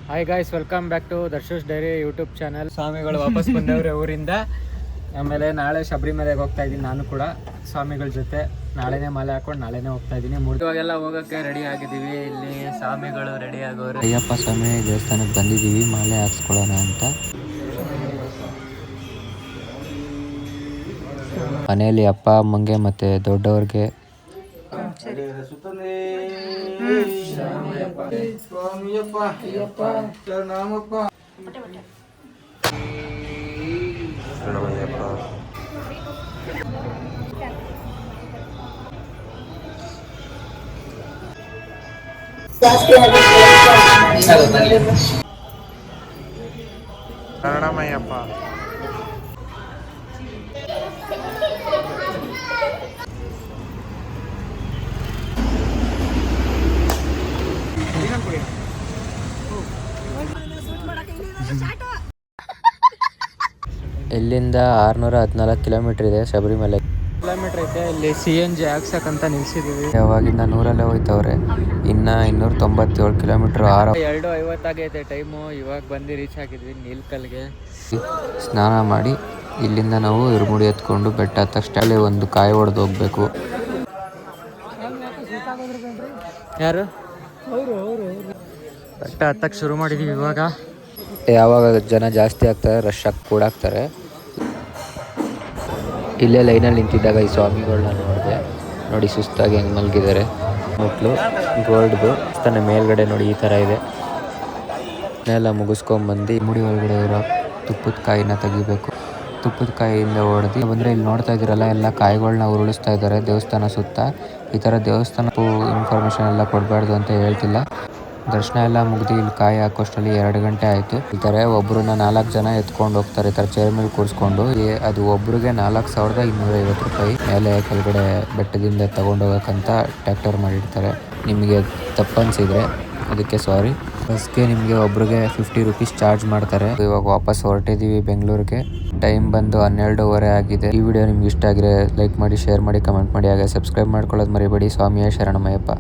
Hi guys, welcome back to Darshu's diary YouTube channel. ಸ್ವಾಮಿಗಳು ವಾಪಸ್ ಬಂದವ್ರೆ ಊರಿಂದ. ಆಮೇಲೆ ನಾಳೆ ಶಬರಿಮಲೆಗೆ ಹೋಗ್ತಾ ಇದ್ದೀನಿ ನಾನು ಕೂಡ ಸ್ವಾಮಿಗಳ ಜೊತೆ. ನಾಳೆನೇ ಮಾಲೆ ಹಾಕೊಂಡು ನಾಳೆನೇ ಹೋಗ್ತಾ ಇದ್ದೀನಿ. ಇವಾಗೆಲ್ಲ ಹೋಗೋಕ್ಕೆ ರೆಡಿ ಆಗಿದ್ದೀವಿ. ಇಲ್ಲಿ ಸ್ವಾಮಿಗಳು ರೆಡಿ ಆಗೋರು. ಅಯ್ಯಪ್ಪ ಸ್ವಾಮಿ ದೇವಸ್ಥಾನಕ್ಕೆ ಬಂದಿದ್ದೀವಿ ಮಾಲೆ ಹಾಕ್ಸ್ಕೊಳ್ಳೋಣ ಅಂತ. ಮನೆಯಲ್ಲಿ ಅಪ್ಪ ಅಮ್ಮಂಗೆ ಮತ್ತು ದೊಡ್ಡವ್ರಿಗೆ ಶರಣಮಯ್ಯಪ್ಪ. ಇಲ್ಲಿಂದ 614 ಕಿಲೋಮೀಟರ್ ಇದೆ ಶಬರಿಮಲೆ. ಕಿಲೋಮೀಟರ್ ಐತೆ. ಇಲ್ಲಿ CNG ಹಾಕ್ಸಕ್ಕಂತ ನಿಲ್ಸಿದ್ದೀವಿ. ಯಾವಾಗಿಂದ 100ರಲ್ಲೇ ಹೋಯ್ತವ್ರೆ. ಇನ್ನು 297 ಕಿಲೋಮೀಟ್ರ್ 2:50 ಆಗೈತೆ ಟೈಮು. ಇವಾಗ ಬಂದು ರೀಚ್ ಆಗಿದ್ವಿ ನೀಲ್ಕಲ್ಗೆ. ಸ್ನಾನ ಮಾಡಿ ಇಲ್ಲಿಂದ ನಾವು ಇರುಮುಡಿ ಎತ್ಕೊಂಡು ಬೆಟ್ಟ ಹತ್ತ ತಕ್ಷಣ ಒಂದು ಕಾಯಿ ಹೊಡೆದು ಹೋಗ್ಬೇಕು. ಯಾರು ಬೆಟ್ಟ ಹತ್ತಕ್ಕೆ ಶುರು ಮಾಡಿದ್ದೀವಿ ಇವಾಗ. ಯಾವಾಗ ಜನ ಜಾಸ್ತಿ ಆಗ್ತಾರೆ ರಶ್ ಆಗಿ ಕೂಡಾಕ್ತಾರೆ. ಇಲ್ಲೇ ಲೈನಲ್ಲಿ ನಿಂತಿದ್ದಾಗ ಈ ಸ್ವಾಮಿಗಳನ್ನ ನೋಡಿದೆ. ನೋಡಿ ಸುಸ್ತಾಗಿ ಹೆಂಗೆ ಮಲಗಿದ್ದಾರೆ. ಮಕ್ಕಳು ಗೋಲ್ಡ್ದು ತನ್ನ ಮೇಲ್ಗಡೆ ನೋಡಿ ಈ ಥರ ಇದೆ. ಇದನ್ನೆಲ್ಲ ಮುಗಿಸ್ಕೊಂಬಂದು ಮುಡಿ ಒಳಗಡೆ ಇರೋ ತುಪ್ಪದ ಕಾಯಿನ ತೆಗಿಬೇಕು. ತುಪ್ಪದ ಕಾಯಿಯಿಂದ ಹೊಡೆದು ಬಂದರೆ ಇಲ್ಲಿ ನೋಡ್ತಾ ಇದ್ದೀರಲ್ಲ ಎಲ್ಲ ಕಾಯಿಗಳನ್ನ ಉರುಳಿಸ್ತಾ ಇದ್ದಾರೆ ದೇವಸ್ಥಾನ ಸುತ್ತ. ಈ ಥರ ದೇವಸ್ಥಾನ ಇನ್ಫಾರ್ಮೇಷನ್ ಎಲ್ಲ ಕೊಡಬಾರ್ದು ಅಂತ ಹೇಳ್ತಿಲ್ಲ. ದರ್ಶನ ಎಲ್ಲ ಮುಗಿದು ಇಲ್ಲಿ ಕಾಯಿ ಹಾಕೋಷ್ಟರಲ್ಲಿ 2 ಗಂಟೆ ಆಯಿತು. ಈ ಥರ ಒಬ್ಬರನ್ನ 4 ಜನ ಎತ್ಕೊಂಡು ಹೋಗ್ತಾರೆ. ಈ ಥರ ಚೇರ್ ಮೇಲೆ ಕೂರಿಸ್ಕೊಂಡು. ಅದು ಒಬ್ರಿಗೆ 4,250 ರೂಪಾಯಿ. ಮೇಲೆ ಕೆಳಗಡೆ ಬೆಟ್ಟದಿಂದ ತಗೊಂಡೋಗಕ್ಕಂತ ಟ್ರ್ಯಾಕ್ಟರ್ ಮಾಡಿರ್ತಾರೆ. ನಿಮಗೆ ತಪ್ಪನ್ಸಿದ್ರೆ ಅದಕ್ಕೆ ಸಾರಿ. ಬಸ್ಗೆ ನಿಮಗೆ ಒಬ್ರಿಗೆ 50 ರೂಪೀಸ್ ಚಾರ್ಜ್ ಮಾಡ್ತಾರೆ. ಇವಾಗ ವಾಪಸ್ ಹೊರಟಿದ್ದೀವಿ ಬೆಂಗಳೂರಿಗೆ. ಟೈಮ್ ಬಂದು 12:30 ಆಗಿದೆ. ಈ ವಿಡಿಯೋ ನಿಮ್ಗೆ ಇಷ್ಟ ಆಗಿದ್ರೆ ಲೈಕ್ ಮಾಡಿ, ಶೇರ್ ಮಾಡಿ, ಕಮೆಂಟ್ ಮಾಡಿ, ಹಾಗೆ ಸಬ್ಸ್ಕ್ರೈಬ್ ಮಾಡ್ಕೊಳ್ಳೋದು ಮರಿಬೇಡಿ. ಸ್ವಾಮಿಯೇ ಶರಣಮಯ್ಯಪ್ಪ.